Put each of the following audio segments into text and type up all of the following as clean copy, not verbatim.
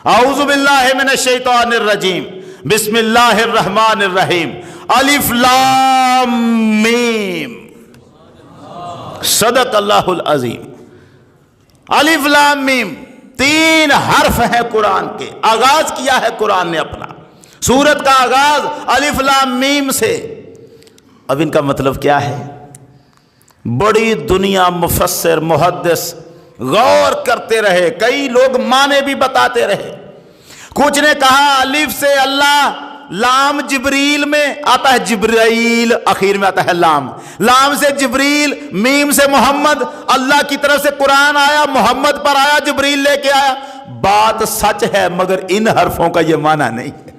اعوذ باللہ من الشیطان الرجیم بسم اللہ الرحمن الرحیم الف لام میم صدق اللہ العظیم۔ الف لام میم 3 حرف ہیں قرآن کے، آغاز کیا ہے قرآن نے اپنا، سورت کا آغاز الف لام میم سے۔ اب ان کا مطلب کیا ہے؟ بڑی دنیا مفسر محدث غور کرتے رہے، کئی لوگ معنی بھی بتاتے رہے۔ کچھ نے کہا الف سے اللہ، لام جبریل میں آتا ہے جبرائیل، اخیر میں آتا ہے لام، لام سے جبریل، میم سے محمد، اللہ کی طرف سے قرآن آیا، محمد پر آیا، جبریل لے کے آیا۔ بات سچ ہے مگر ان حرفوں کا یہ معنی نہیں ہے۔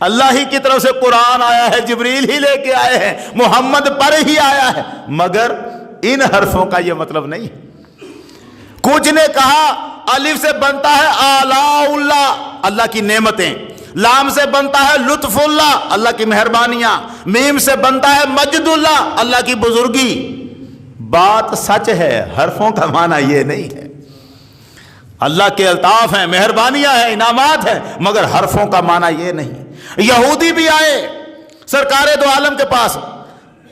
اللہ ہی کی طرف سے قرآن آیا ہے، جبریل ہی لے کے آئے ہیں، محمد پر ہی آیا ہے، مگر ان حرفوں کا یہ مطلب نہیں ہے۔ کچھ نے کہا الف سے بنتا ہے آلاء اللہ، اللہ کی نعمتیں، لام سے بنتا ہے لطف اللہ، اللہ کی مہربانیاں، میم سے بنتا ہے مجد اللہ، اللہ کی بزرگی۔ بات سچ ہے، حرفوں کا معنی یہ نہیں ہے۔ اللہ کے الطاف ہیں، مہربانیاں ہیں، انعامات ہیں، مگر حرفوں کا معنی یہ نہیں۔ یہودی بھی آئے سرکار دو عالم کے پاس،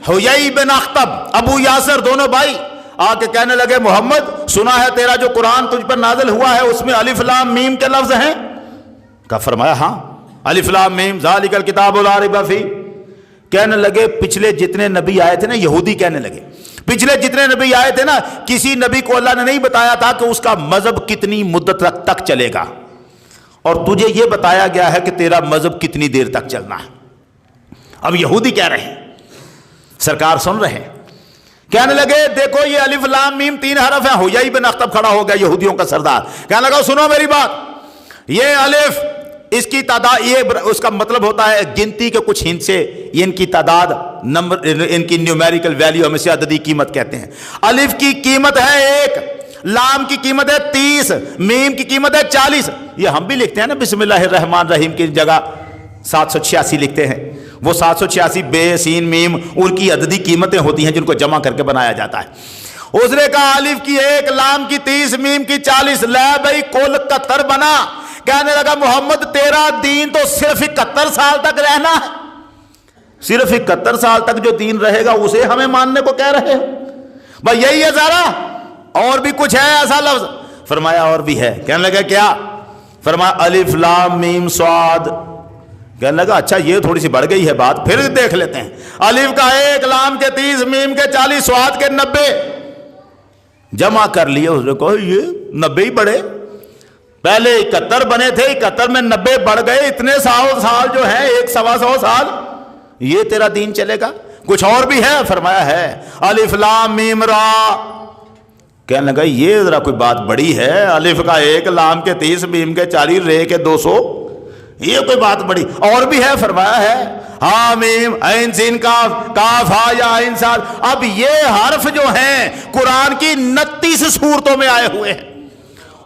حیی بن اخطب، ابو یاسر، دونوں بھائی آ کے کہنے لگے محمد سنا ہے تیرا جو قرآن تجھ پر نازل ہوا ہے اس میں الف لام میم کے لفظ ہیں؟ کہا فرمایا ہاں، الف لام میم ذالک الکتاب لا ریب فیہ۔ کہنے لگے پچھلے جتنے نبی آئے تھے نا، یہودی کہنے لگے پچھلے جتنے نبی آئے تھے نا، کسی نبی کو اللہ نے نہیں بتایا تھا کہ اس کا مذہب کتنی مدت تک چلے گا، اور تجھے یہ بتایا گیا ہے کہ تیرا مذہب کتنی دیر تک چلنا ہے۔ اب یہودی کہہ رہے ہیں، سرکار سن رہے ہیں، کہنے لگے دیکھو یہ الف لام میم 3 حرف ہیں۔ حیی بن اخطب کھڑا ہو گیا، یہودیوں کا سردار، کہنے لگا سنو میری بات، یہ الف اس کی تعداد، یہ اس کا مطلب ہوتا ہے گنتی کے کچھ ہند سے، یہ ان کی تعداد، نمبر، ان کی نیومیریکل ویلیو، ہم اسے عددی قیمت کہتے ہیں۔ الف کی قیمت ہے 1، لام کی قیمت ہے 30، میم کی قیمت ہے 40۔ یہ ہم بھی لکھتے ہیں نا بسم اللہ الرحمن الرحیم کی جگہ 786 لکھتے ہیں، وہ 786 بے سین میم ان کی عددی قیمتیں ہوتی ہیں جن کو جمع کر کے بنایا جاتا ہے۔ اس نے کہا الف کی 1، لام کی 30، میم کی 40، لے بھائی کل 71 بنا۔ کہنے لگا محمد تیرا دین تو صرف 71 سال تک رہنا ہے، صرف 71 سال تک جو دین رہے گا اسے ہمیں ماننے کو کہہ رہے ہو؟ بھائی یہی ہے ذرا، اور بھی کچھ ہے ایسا لفظ؟ فرمایا اور بھی ہے۔ کہنے لگا کیا؟ فرمایا الف لام میم صاد۔ کہنے لگا اچھا یہ تھوڑی سی بڑھ گئی ہے بات، پھر دیکھ لیتے ہیں۔ الف کا 1، لام کے 30، میم کے 40، صاد کے 90 جمع کر لیے۔ اس نے کہا یہ 90 ہی بڑھے، پہلے 71 بنے تھے، 71 میں 90 بڑھ گئے، اتنے سال جو ہیں 100 سال، یہ تیرا دین چلے گا؟ کچھ اور بھی ہے؟ فرمایا ہے الف لام میم را۔ کہنے لگا یہ ذرا کوئی بات بڑی ہے، الف کا 1، لام کے 30، میم کے 40، رے کے 200، یہ کوئی بات بڑی؟ اور بھی ہے؟ فرمایا ہے ہاں میم عین سین کاف، کاف ہا یا عین صاد۔ اب یہ حرف جو ہیں قرآن کی 29 سورتوں میں آئے ہوئے ہیں،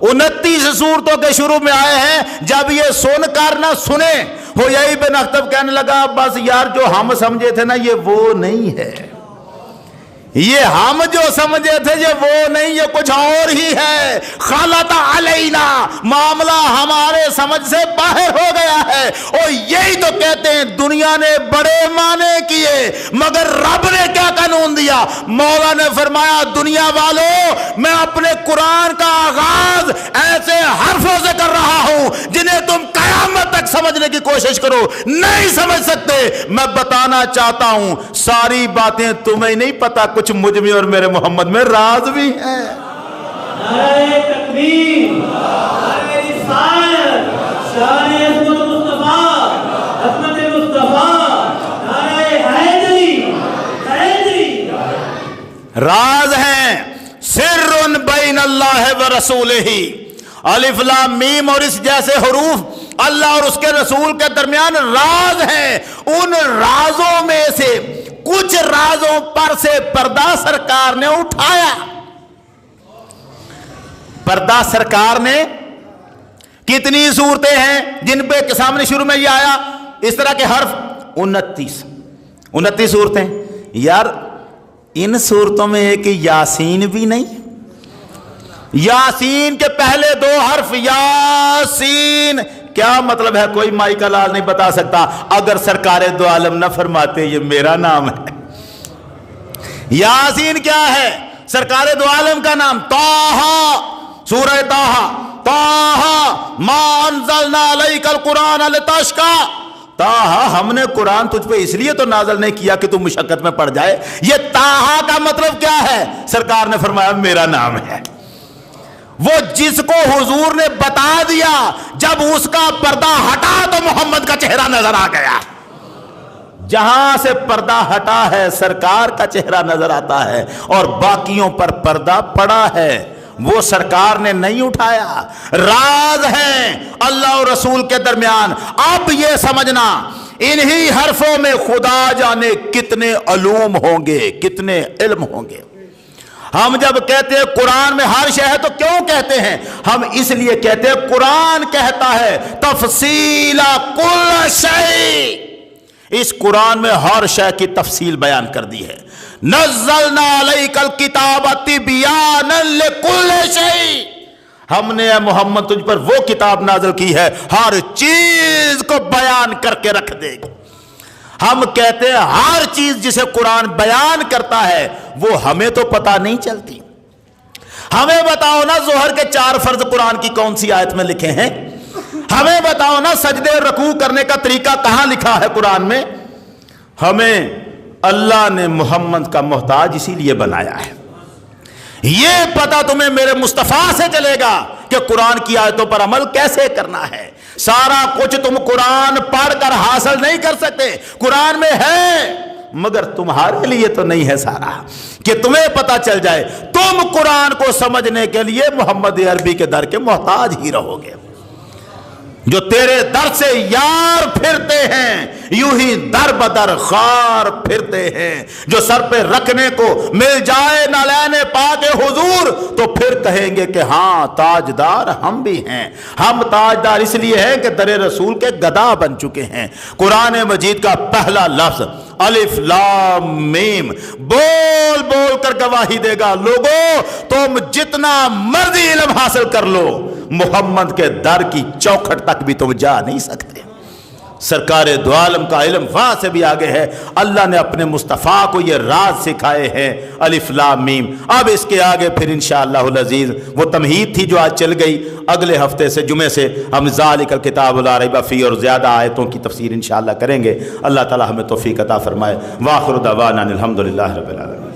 29 سورتوں کے شروع میں آئے ہیں۔ جب یہ سن کر نہ سنے، حیی بن اخطب کہنے لگا بس یار جو ہم سمجھے تھے نا یہ وہ نہیں ہے، یہ ہم جو سمجھے تھے یہ وہ نہیں، یہ کچھ اور ہی ہے۔ خلط علینا، معاملہ ہمارے سمجھ سے باہر ہو گیا ہے۔ اور یہی تو کہتے ہیں دنیا نے بڑے معنی کیے مگر رب نے کیا قانون دیا؟ مولا نے فرمایا دنیا والوں میں اپنے قرآن کا آغاز ایسے حرفوں سے کر رہا ہوں جنہیں تم قیامت تک سمجھنے کی کوشش کرو نہیں سمجھ سکتے۔ میں بتانا چاہتا ہوں ساری باتیں تمہیں نہیں پتا، کچھ مجھ میں اور میرے محمد میں راز بھی ہے۔ نعرہ تکبیر، نعرہ رسالت، شان عظمت مصطفیٰ، عظمت مصطفیٰ، نعرہ حیدری۔ راز ہیں سر بین اللہ و رسولہ، الف لام میم اور اس جیسے حروف اللہ اور اس کے رسول کے درمیان راز ہیں۔ ان رازوں میں سے کچھ رازوں پر سے پردہ سرکار نے اٹھایا۔ پردہ سرکار نے کتنی صورتیں ہیں جن پہ سامنے شروع میں یہ آیا اس طرح کے حرف؟ 29 صورتیں۔ یار ان صورتوں میں ایک یاسین بھی نہیں، یاسین کے پہلے دو حرف یاسین کیا مطلب ہے؟ کوئی مائی کا لال نہیں بتا سکتا اگر سرکار دو عالم نہ فرماتے یہ میرا نام ہے۔ یاسین کیا ہے؟ سرکار دو عالم کا نام۔ طٰہٰ، سورہ طٰہٰ، طٰہٰ ما انزلنا علیک القرآن لتشقیٰ، طٰہٰ ہم نے قرآن تجھ پہ اس لیے تو نازل نہیں کیا کہ تو مشقت میں پڑ جائے۔ یہ طٰہٰ کا مطلب کیا ہے؟ سرکار نے فرمایا میرا نام ہے۔ وہ جس کو حضور نے بتا دیا جب اس کا پردہ ہٹا تو محمد کا چہرہ نظر آ گیا۔ جہاں سے پردہ ہٹا ہے سرکار کا چہرہ نظر آتا ہے، اور باقیوں پر پردہ پڑا ہے وہ سرکار نے نہیں اٹھایا۔ راز ہیں اللہ اور رسول کے درمیان۔ اب یہ سمجھنا انہی حرفوں میں خدا جانے کتنے علوم ہوں گے، کتنے علم ہوں گے۔ ہم جب کہتے ہیں قرآن میں ہر شے ہے تو کیوں کہتے ہیں؟ ہم اس لیے کہتے ہیں قرآن کہتا ہے تفصیل کل شیء، اس قرآن میں ہر شے کی تفصیل بیان کر دی ہے۔ نزلنا علیک الکتاب تبیانا لکل شیء، ہم نے اے محمد تجھ پر وہ کتاب نازل کی ہے ہر چیز کو بیان کر کے رکھ دے گی۔ ہم کہتے ہیں ہر چیز جسے قرآن بیان کرتا ہے وہ ہمیں تو پتہ نہیں چلتی۔ ہمیں بتاؤ نا ظہر کے 4 فرض قرآن کی کون سی آیت میں لکھے ہیں؟ ہمیں بتاؤ نا سجدے رکوع کرنے کا طریقہ کہاں لکھا ہے قرآن میں؟ ہمیں اللہ نے محمد کا محتاج اسی لیے بنایا ہے۔ یہ پتہ تمہیں میرے مصطفیٰ سے چلے گا کہ قرآن کی آیتوں پر عمل کیسے کرنا ہے۔ سارا کچھ تم قرآن پڑھ کر حاصل نہیں کر سکتے، قرآن میں ہے مگر تمہارے لیے تو نہیں ہے سارا کہ تمہیں پتہ چل جائے۔ تم قرآن کو سمجھنے کے لیے محمد عربی کے در کے محتاج ہی رہو گے۔ جو تیرے در سے یار پھرتے ہیں یوں ہی در بدر خار پھرتے ہیں۔ جو سر پہ رکھنے کو مل جائے نالین پاک حضور تو پھر کہیں گے کہ ہاں تاجدار ہم بھی ہیں۔ ہم تاجدار اس لیے ہیں کہ در رسول کے گدا بن چکے ہیں۔ قرآن مجید کا پہلا لفظ الف لام میم بول بول کر گواہی دے گا لوگو تم جتنا مرضی علم حاصل کر لو محمد کے در کی چوکھٹ تک بھی تم جا نہیں سکتے۔ سرکار دو عالم کا علم وہاں سے بھی آگے ہے۔ اللہ نے اپنے مصطفیٰ کو یہ راز سکھائے ہیں الف لام میم۔ اب اس کے آگے پھر انشاءاللہ العزیز وہ تمہید تھی جو آج چل گئی، اگلے ہفتے سے جمعے سے ہم ذالک الکتاب لا ریب فیہ اور زیادہ آیتوں کی تفسیر انشاءاللہ کریں گے۔ اللہ تعالی ہمیں توفیق عطا فرمائے۔ وآخر دعوانا الحمدللہ رب العالمین۔